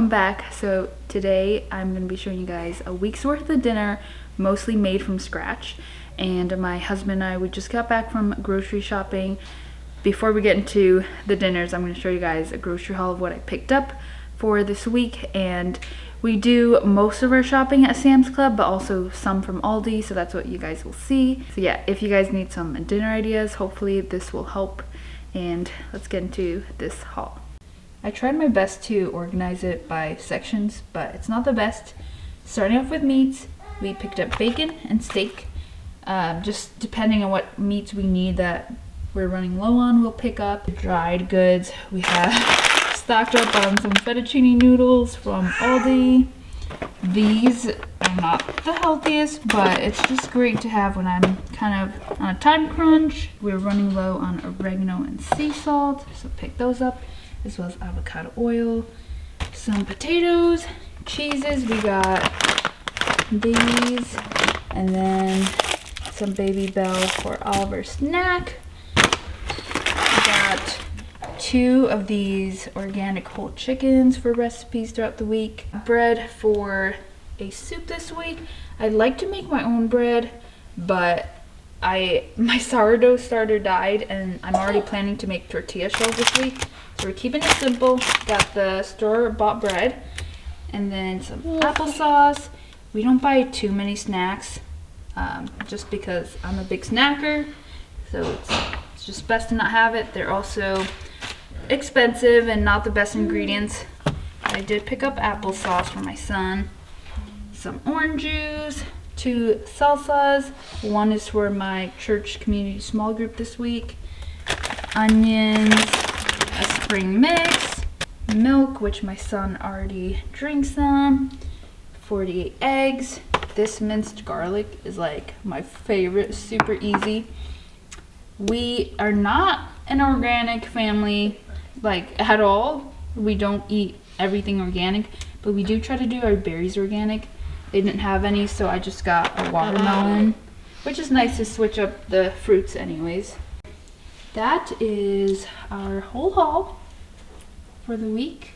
welcome back. So today I'm going to be showing you guys a week's worth of dinner, mostly made from scratch. And my husband and I, we just got back from grocery shopping. Before we get into the dinners, I'm going to show you guys a grocery haul of what I picked up for this week. And we do most of our shopping at Sam's Club, but also some from Aldi, so that's what you guys will see. So yeah, if you guys need some dinner ideas, hopefully this will help. And let's get into this haul. I tried my best to organize it by sections, but it's not the best. Starting off with meats, we picked up bacon and steak. Just depending on what meats we need that we're running low on, we'll pick up. Dried goods, we have stocked up on some fettuccine noodles from Aldi. These are not the healthiest, but it's just great to have when I'm kind of on a time crunch. We're running low on oregano and sea salt, so pick those up, as well as avocado oil, some potatoes, cheeses. We got these, and then some Baby Bell for Oliver's snack. We got 2 of these organic whole chickens for recipes throughout the week. Bread for a soup this week. I'd like to make my own bread, but my sourdough starter died, and I'm already planning to make tortilla shells this week. So we're keeping it simple. Got the store-bought bread, and then some applesauce. We don't buy too many snacks, just because I'm a big snacker, so it's just best to not have it. They're also expensive and not the best ingredients. I did pick up applesauce for my son, some orange juice, 2 salsas. One is for my church community small group this week, onions, a spring mix, milk, which my son already drinks some, 48 eggs. This minced garlic is like my favorite, super easy. We are not an organic family, like at all. We don't eat everything organic, but we do try to do our berries organic. They didn't have any, so I just got a watermelon, which is nice to switch up the fruits anyways. That is our whole haul for the week.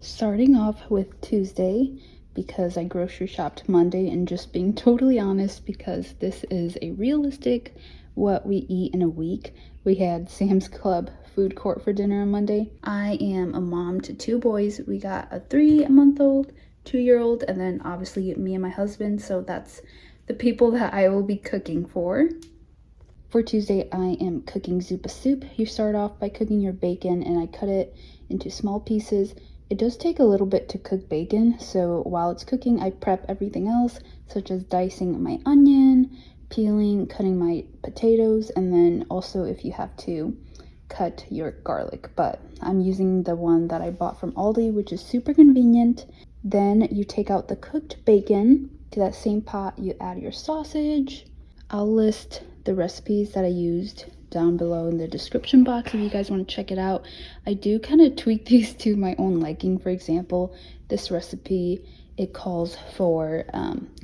Starting off with Tuesday, because I grocery shopped Monday, and just being totally honest, because this is a realistic what we eat in a week. We had Sam's Club food court for dinner on Monday. I am a mom to 2 boys. We got a 3-month-old, 2-year-old, and then obviously me and my husband, so that's the people that I will be cooking for. For Tuesday, I am cooking Zuppa soup. You start off by cooking your bacon, and I cut it into small pieces. It does take a little bit to cook bacon, so while it's cooking, I prep everything else, such as dicing my onion, peeling, cutting my potatoes, and then also if you have to, cut your garlic. But I'm using the one that I bought from Aldi, which is super convenient. Then you take out the cooked bacon. To that same pot, you add your sausage. I'll list the recipes that I used down below in the description box if you guys want to check it out. I do kind of tweak these to my own liking. For example, this recipe, it calls for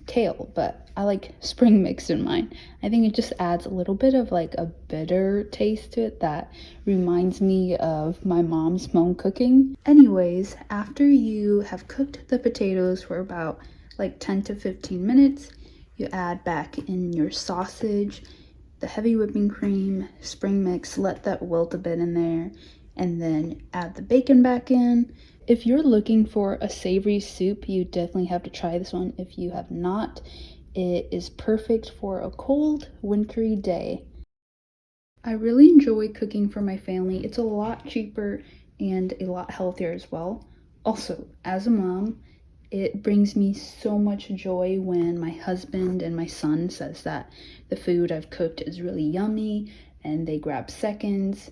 kale, but I like spring mix in mine. I think it just adds a little bit of like a bitter taste to it that reminds me of my mom's home cooking. Anyways, after you have cooked the potatoes for about like 10 to 15 minutes, you add back in your sausage, the heavy whipping cream, spring mix, let that wilt a bit in there, and then add the bacon back in. If you're looking for a savory soup, you definitely have to try this one. If you have not, it is perfect for a cold, wintry day. I really enjoy cooking for my family. It's a lot cheaper and a lot healthier as well. Also, as a mom, it brings me so much joy when my husband and my son says that the food I've cooked is really yummy, and they grab seconds.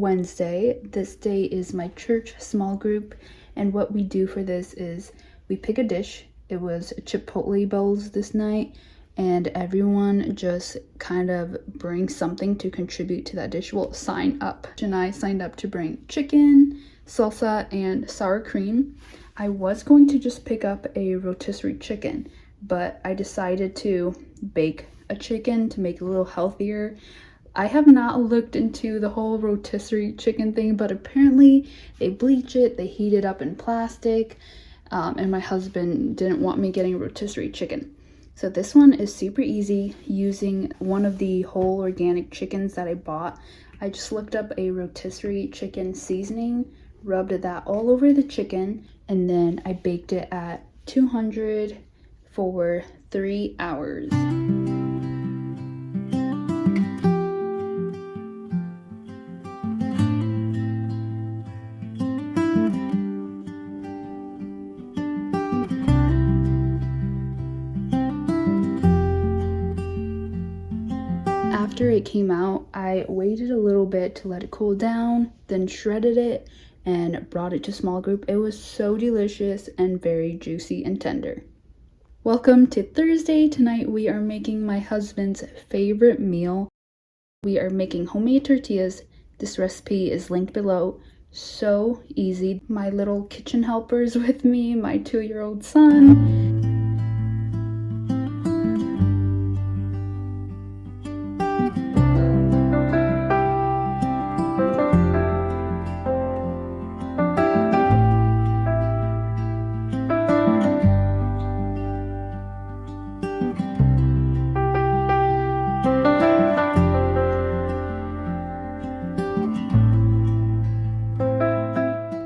Wednesday. This day is my church small group, and what we do for this is we pick a dish. It was Chipotle bowls this night, and everyone just kind of brings something to contribute to that dish. Well, sign up. And I signed up to bring chicken, salsa, and sour cream. I was going to just pick up a rotisserie chicken, but I decided to bake a chicken to make it a little healthier. I have not looked into the whole rotisserie chicken thing, but apparently they bleach it, they heat it up in plastic, and my husband didn't want me getting a rotisserie chicken. So this one is super easy using one of the whole organic chickens that I bought. I just looked up a rotisserie chicken seasoning, rubbed that all over the chicken, and then I baked it at 200 for 3 hours. After it came out, I waited a little bit to let it cool down, then shredded it and brought it to small group. It was so delicious and very juicy and tender. Welcome to Thursday. Tonight we are making my husband's favorite meal. We are making homemade tortillas. This recipe is linked below. So easy. My little kitchen helpers with me, my 2-year-old son.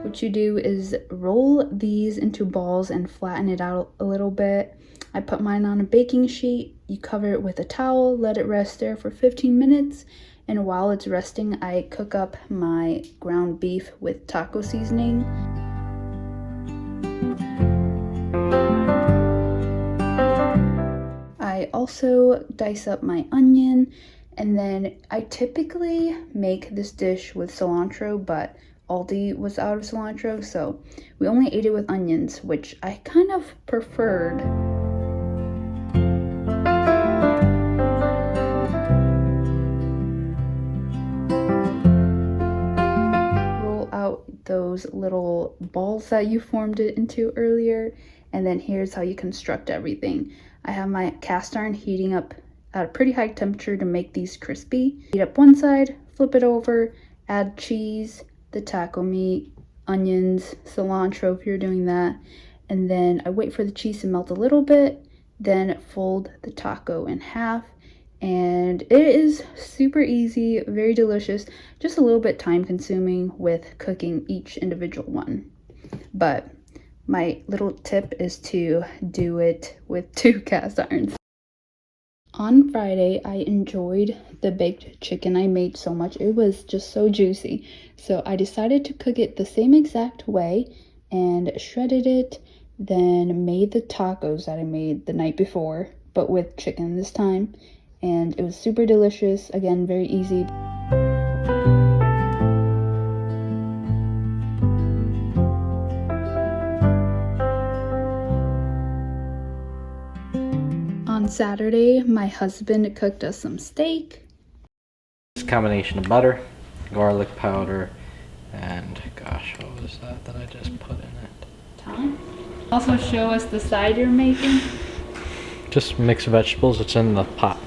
What you do is roll these into balls and flatten it out a little bit. I put mine on a baking sheet. You cover it with a towel, let it rest there for 15 minutes. And while it's resting, I cook up my ground beef with taco seasoning. I also dice up my onion, and then I typically make this dish with cilantro, but Aldi was out of cilantro, so we only ate it with onions, which I kind of preferred. Roll out those little balls that you formed it into earlier, and then here's how you construct everything. I have my cast iron heating up at a pretty high temperature to make these crispy. Heat up one side, flip it over, add cheese, the taco meat, onions, cilantro if you're doing that, and then I wait for the cheese to melt a little bit, then fold the taco in half, and it is super easy, very delicious, just a little bit time consuming with cooking each individual one. But my little tip is to do it with 2 cast irons. On Friday, I enjoyed the baked chicken I made so much. It was just so juicy. So I decided to cook it the same exact way and shredded it, then made the tacos that I made the night before, but with chicken this time. And it was super delicious. Again, very easy. On Saturday, my husband cooked us some steak. It's a combination of butter, garlic powder, and gosh, what was that I just put in it? Tom? Also show us the side you're making. Just mixed vegetables, it's in the pot.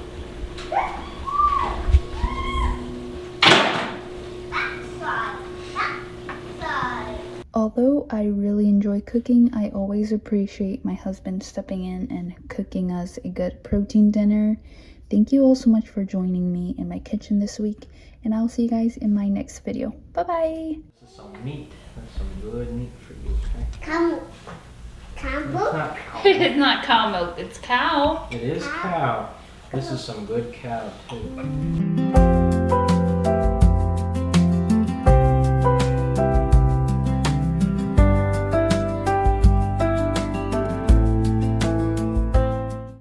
Although I really enjoy cooking, I always appreciate my husband stepping in and cooking us a good protein dinner. Thank you all so much for joining me in my kitchen this week, and I'll see you guys in my next video. Bye-bye! This is some meat. That's some good meat for you, okay? Cow milk? It's not cow milk, it's cow. It is cow. This is some good cow, too.